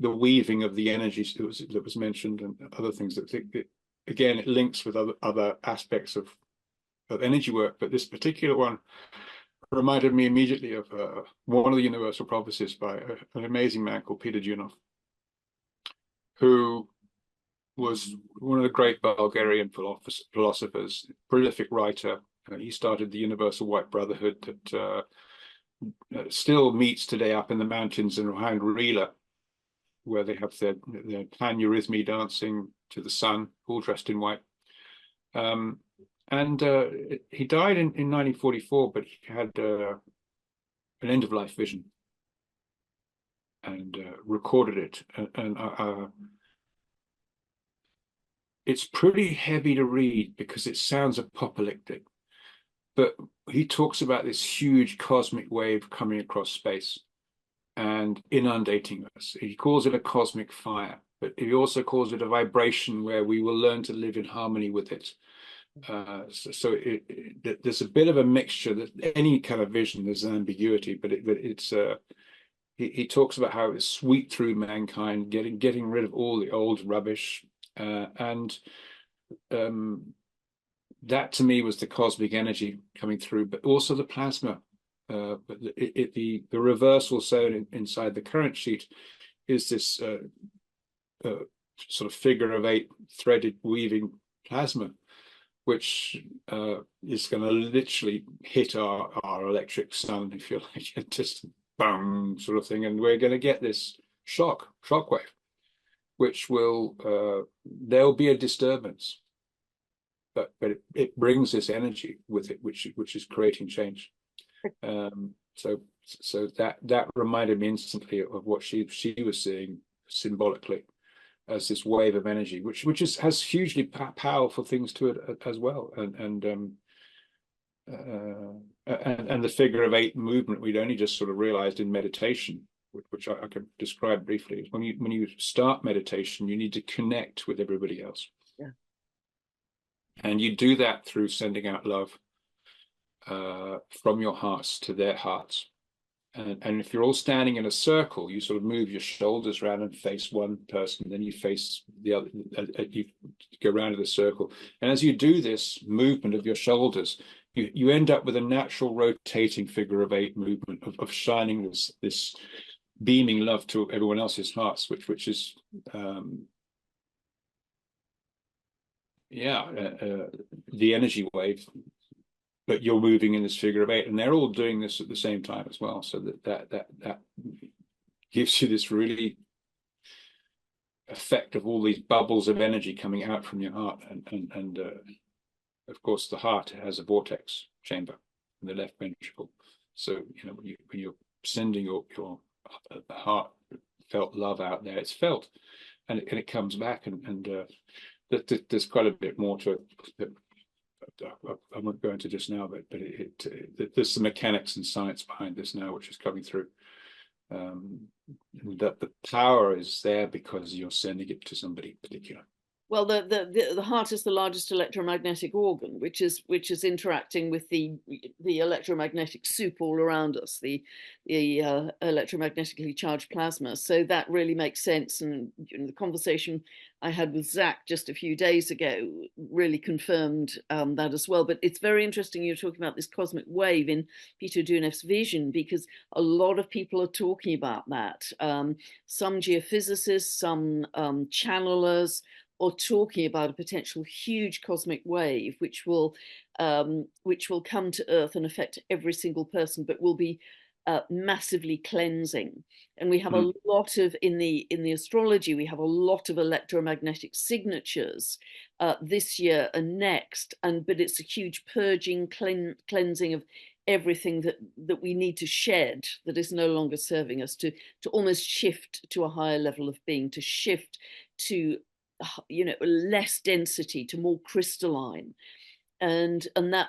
B: The weaving of the energies that was mentioned, and other things that again it links with other aspects of energy work. But this particular one reminded me immediately of one of the universal prophecies by an amazing man called Peter Dunoff, who was one of the great Bulgarian philosophers, prolific writer. He started the Universal White Brotherhood that still meets today up in the mountains around Rila, where they have their pan-eurythmy dancing to the sun, all dressed in white. And he died in 1944, but he had an end-of-life vision and recorded it. And it's pretty heavy to read because it sounds apocalyptic. But he talks about this huge cosmic wave coming across space and inundating us. He calls it a cosmic fire, but he also calls it a vibration where we will learn to live in harmony with it. So there's a bit of a mixture. That any kind of vision, there's an ambiguity, but it's he talks about how it's sweep through mankind, getting rid of all the old rubbish, and that to me was the cosmic energy coming through, but also the plasma. But the reversal zone inside the current sheet is this sort of figure of eight threaded weaving plasma, which is going to literally hit our electric sun, if you like, just bang sort of thing, and we're going to get this shockwave, which will there'll be a disturbance, but it brings this energy with it, which is creating change. So that reminded me instantly of what she was seeing symbolically as this wave of energy, which has hugely powerful things to it as well, and the figure of eight movement we'd only just sort of realized in meditation, which I can describe briefly. When you start meditation, you need to connect with everybody else,
A: Yeah.
B: and you do that through sending out love from your hearts to their hearts. And if you're all standing in a circle, you sort of move your shoulders around and face one person, then you face the other, you go around in the circle. And as you do this movement of your shoulders, you end up with a natural rotating figure of eight movement of shining this beaming love to everyone else's hearts, which is the energy wave, but you're moving in this figure of eight, and they're all doing this at the same time as well. So that gives you this really effect of all these bubbles of energy coming out from your heart, and of course the heart has a vortex chamber in the left ventricle. So when you're sending your heartfelt love out there, it's felt, and it comes back, and there's quite a bit more to it. I won't go into just now, but there's some mechanics and science behind this now, which is coming through. That the power is there because you're sending it to somebody particular.
A: Well, the heart is the largest electromagnetic organ, which is interacting with the electromagnetic soup all around us, the electromagnetically charged plasma. So that really makes sense. And the conversation I had with Zach just a few days ago really confirmed that as well. But it's very interesting you're talking about this cosmic wave in Peter Dunef's vision, because a lot of people are talking about that. Some geophysicists, some channelers, or talking about a potential huge cosmic wave, which will come to Earth and affect every single person, but will be massively cleansing. And we have a lot of in the astrology, we have a lot of electromagnetic signatures this year and next, but it's a huge purging, cleansing of everything that we need to shed, that is no longer serving us, to almost shift to a higher level of being, to shift to less density, to more crystalline, and that,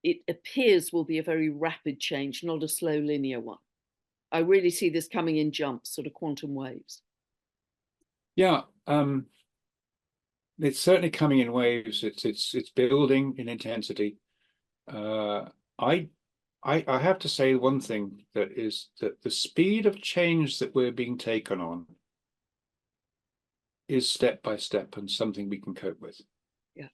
A: it appears, will be a very rapid change, not a slow linear one. I really see this coming in jumps, sort of quantum waves.
B: Yeah, it's certainly coming in waves. It's building in intensity. I have to say one thing, that is that the speed of change that we're being taken on is step by step and something we can cope with.
A: Yeah.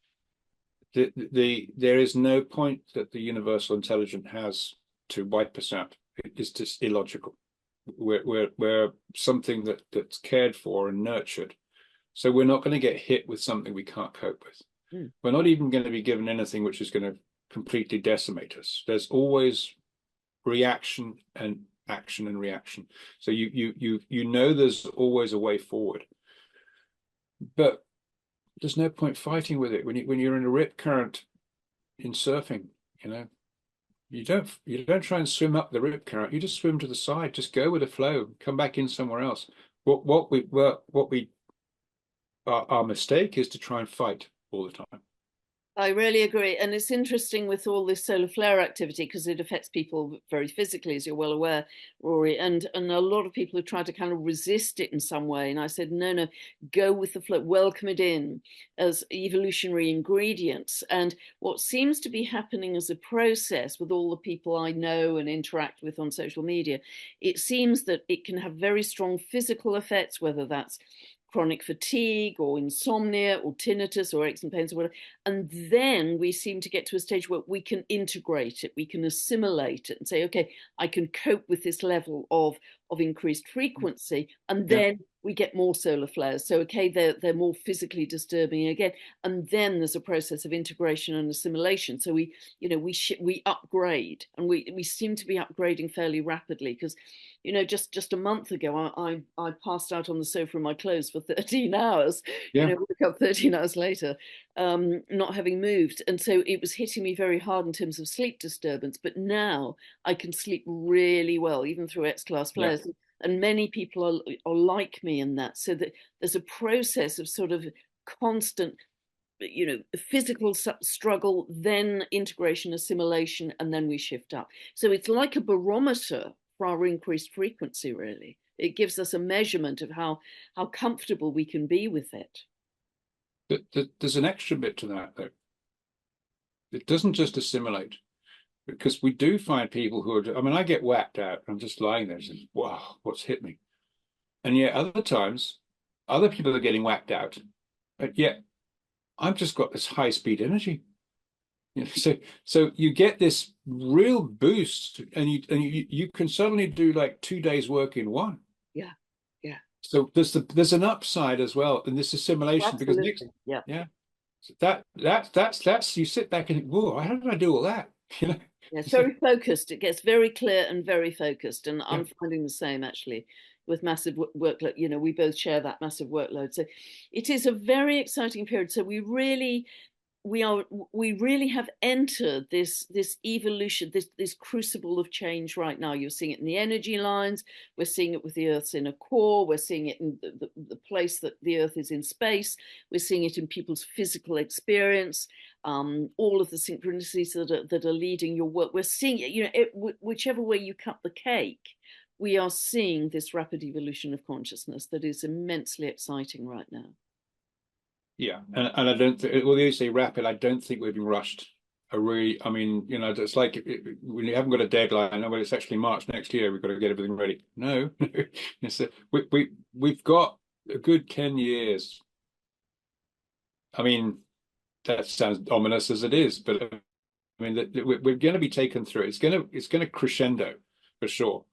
B: There is no point that the universal intelligence has to wipe us out. It is just illogical. We're something that's cared for and nurtured. So we're not going to get hit with something we can't cope with. We're not even going to be given anything which is going to completely decimate us. There's always reaction and action and reaction. So you know there's always a way forward. But there's no point fighting with it when you're in a rip current in surfing. You don't try and swim up the rip current. You just swim to the side. Just go with the flow. Come back in somewhere else. Our mistake is to try and fight all the time.
A: I really agree. And it's interesting with all this solar flare activity, because it affects people very physically, as you're well aware, Rory. And a lot of people have tried to kind of resist it in some way. And I said, no, go with the flow, welcome it in as evolutionary ingredients. And what seems to be happening as a process with all the people I know and interact with on social media, it seems that it can have very strong physical effects, whether that's chronic fatigue or insomnia or tinnitus or aches and pains or whatever. And then we seem to get to a stage where we can integrate it, we can assimilate it and say, okay, I can cope with this level of increased frequency. And then we get more solar flares. So, okay, they're more physically disturbing again. And then there's a process of integration and assimilation. So we upgrade, and we seem to be upgrading fairly rapidly, because just a month ago, I passed out on the sofa in my clothes for 13 hours. Woke up 13 hours later, not having moved. And so it was hitting me very hard in terms of sleep disturbance. But now I can sleep really well, even through X-class flares. Yeah. And many people are like me in that. So that there's a process of sort of constant, physical struggle, then integration, assimilation, and then we shift up. So it's like a barometer for our increased frequency, really. It gives us a measurement of how comfortable we can be with it.
B: There's an extra bit to that, though. It doesn't just assimilate, because we do find people who are, I get whacked out. I'm just lying there saying, wow, what's hit me? And yet other times, other people are getting whacked out, but yet I've just got this high speed energy. So you get this real boost, and you can suddenly do like 2 days work in one.
A: Yeah.
B: So there's an upside as well in this assimilation.
A: Absolutely.
B: Because that's you sit back and think, whoa, how did I do all that?
A: Yeah, it's very focused. It gets very clear and very focused. And
B: Yeah,
A: I'm finding the same actually with massive workload. You know, we both share that massive workload. So it is a very exciting period. So we are we really have entered this evolution, this crucible of change right now. You're seeing it in the energy lines, we're seeing it with the Earth's inner core, we're seeing it in the place that the Earth is in space, we're seeing it in people's physical experience, all of the synchronicities that are leading your work. We're seeing it, you know, whichever way you cut the cake, we are seeing this rapid evolution of consciousness that is immensely exciting right now.
B: yeah, and I don't think, well, you say rapid, I don't think we've been rushed. I mean, you know, it's like when you haven't got a deadline, well, it's actually March next year, we've got to get everything ready. No, it's we've got a good 10 years. I mean, that sounds ominous as it is, but I mean, we're going to be taken through. It's going to crescendo for sure,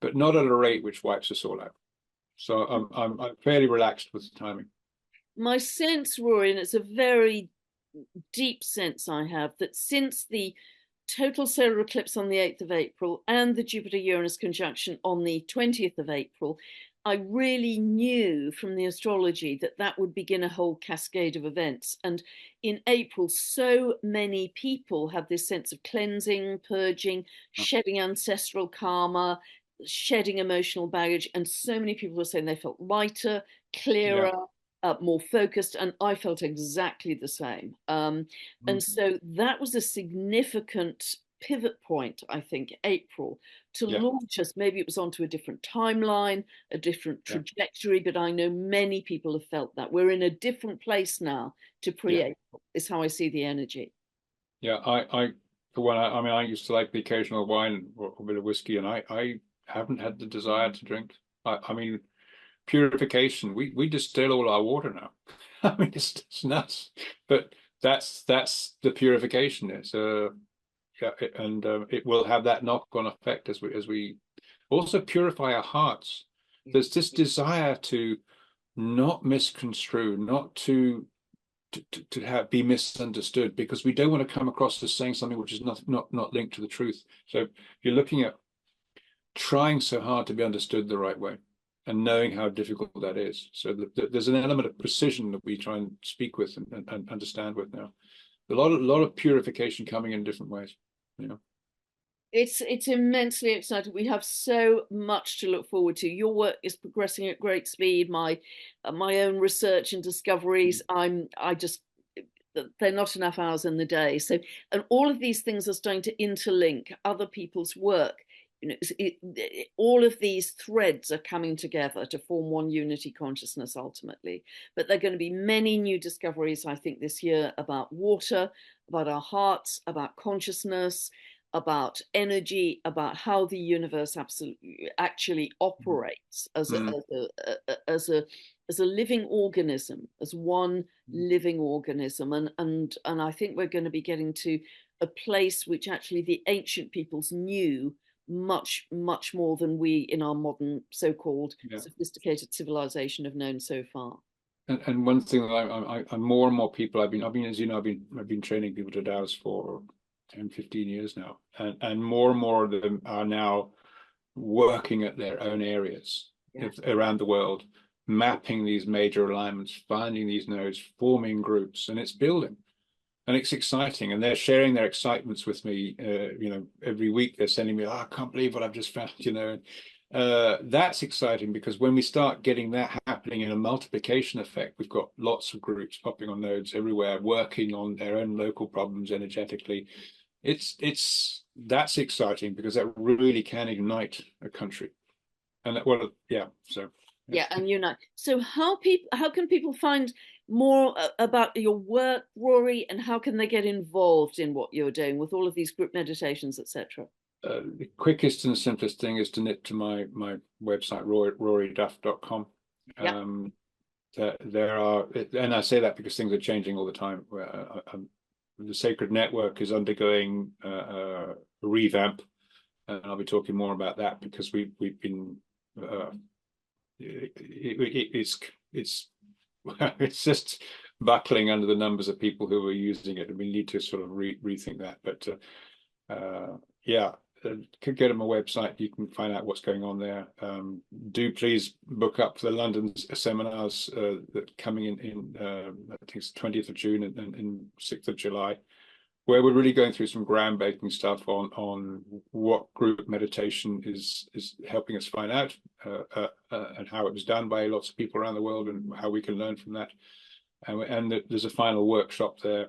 B: but not at a rate which wipes us all out. So I'm fairly relaxed with the timing.
A: My sense, Rory, and it's a very deep sense I have, that since the total solar eclipse on the 8th of April and the Jupiter Uranus conjunction on the 20th of April, I really knew from the astrology that that would begin a whole cascade of events. And in April, so many people had this sense of cleansing, purging, shedding ancestral karma, shedding emotional baggage. And so many people were saying they felt lighter,
B: Yeah.
A: clearer, more focused, and I felt exactly the same. And
B: Mm.
A: so that was a significant pivot point, I think, April, to
B: Yeah.
A: launch us. Maybe it was onto a different timeline, a different
B: Yeah.
A: trajectory, but I know many people have felt that. We're in a different place now to
B: Yeah.
A: pre-April, is how I see the energy.
B: Yeah. For one, I mean, I used to like the occasional wine or a bit of whiskey, and I haven't had the desire to drink. I mean, purification. We distill all our water now. I mean, it's nuts, but that's the purification. It's yeah, and it will have that knock-on effect as we also purify our hearts. There's this desire to not misconstrue, not to have be misunderstood, because we don't want to come across as saying something which is not linked to the truth. So you're looking at trying so hard to be understood the right way and knowing how difficult that is. So there's an element of precision that we try and speak with and understand with now. A lot of purification coming in different ways. You know.
A: It's immensely exciting. We have so much to look forward to. Your work is progressing at great speed. My own research and discoveries. I just they're not enough hours in the day. So, and all of these things are starting to interlink other people's work. You know, all of these threads are coming together to form one unity consciousness ultimately. But there are going to be many new discoveries, I think, this year about water, about our hearts, about consciousness, about energy, about how the universe absolutely actually operates as
B: Mm.
A: a living organism, as one living organism. And I think we're going to be getting to a place which actually the ancient peoples knew much more than we in our modern so-called
B: Yeah.
A: sophisticated civilization have known so far.
B: And one thing that I'm more and more people I've been as you know I've been training people to dowse for 10, 15 years now, and more of them are now working at their own areas
A: Yeah.
B: around the world, mapping these major alignments, finding these nodes, forming groups, and it's building. And it's exciting, and they're sharing their excitements with me. You know, every week they're sending me, "Oh, I can't believe what I've just found." You know, that's exciting because when we start getting that happening in a multiplication effect, we've got lots of groups popping on nodes everywhere, working on their own local problems energetically. That's exciting because that really can ignite a country. And that, well, yeah. So yeah.
A: Yeah, and so how can people find more about your work, Rory, and how can they get involved in what you're doing with all of these group meditations, etc.?
B: The quickest and simplest thing is to nip to my website, roryduff.com.
A: Yeah.
B: There are, and I say that because things are changing all the time. The Sacred Network is undergoing a revamp, and I'll be talking more about that because we've been it's it's just buckling under the numbers of people who are using it, and we need to sort of rethink that. But Yeah, could go to my website. You can find out what's going on there. Do please book up the London seminars that coming in I think it's 20th of June and 6th of July, where we're really going through some groundbreaking stuff on what group meditation is helping us find out, and how it was done by lots of people around the world, and how we can learn from that. And there's a final workshop there,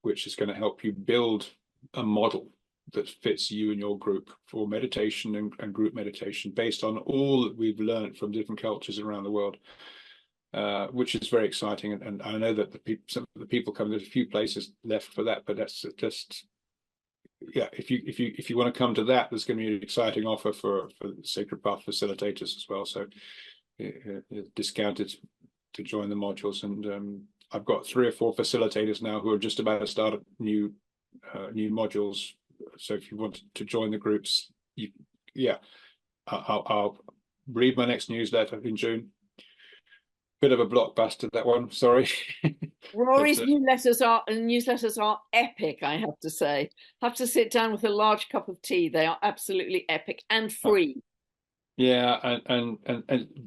B: which is going to help you build a model that fits you and your group for meditation and group meditation, based on all that we've learned from different cultures around the world, which is very exciting. And I know that some of the people come, there's a few places left for that, but that's just, yeah, if you want to come to that, there's going to be an exciting offer for Sacred Path facilitators as well. So discounted to join the modules. And I've got 3 or 4 facilitators now who are just about to start new modules. So if you want to join the groups, I'll read my next newsletter in June. Bit of a blockbuster, that one, sorry.
A: Rory's newsletters are epic, I have to say. Have to sit down with a large cup of tea. They are absolutely epic and free.
B: Yeah, and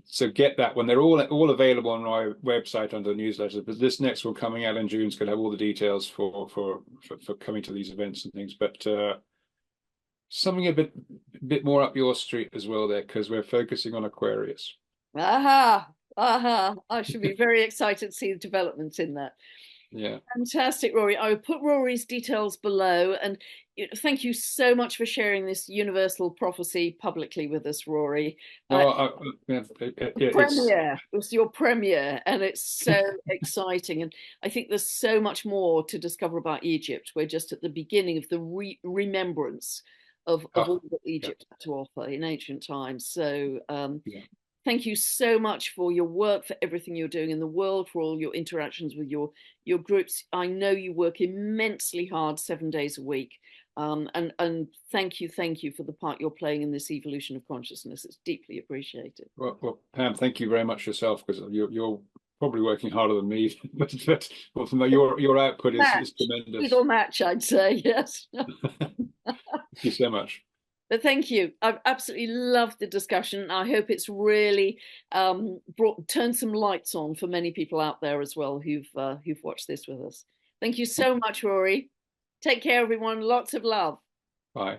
B: so get that one. They're all available on my website under newsletters. But this next one coming out in June is going to have all the details for coming to these events and things. But something a bit more up your street as well there, because we're focusing on Aquarius.
A: Aha, aha. I should be very excited to see the developments in that.
B: Yeah.
A: Fantastic, Rory. I will put Rory's details below. And thank you so much for sharing this universal prophecy publicly with us, Rory. Premiere. It was your premiere, and it's so exciting. And I think there's so much more to discover about Egypt. We're just at the beginning of the remembrance of all that Egypt had to offer in ancient times. So thank you so much for your work, for everything you're doing in the world, for all your interactions with your groups. I know you work immensely hard 7 days a week. And thank you for the part you're playing in this evolution of consciousness. It's deeply appreciated.
B: Well, Pam, thank you very much yourself, because you're probably working harder than me, but your output is tremendous.
A: Equal match, I'd say, yes.
B: Thank you so much.
A: But thank you. I've absolutely loved the discussion. I hope it's really turned some lights on for many people out there as well who've watched this with us. Thank you so much, Rory. Take care, everyone. Lots of love.
B: Bye.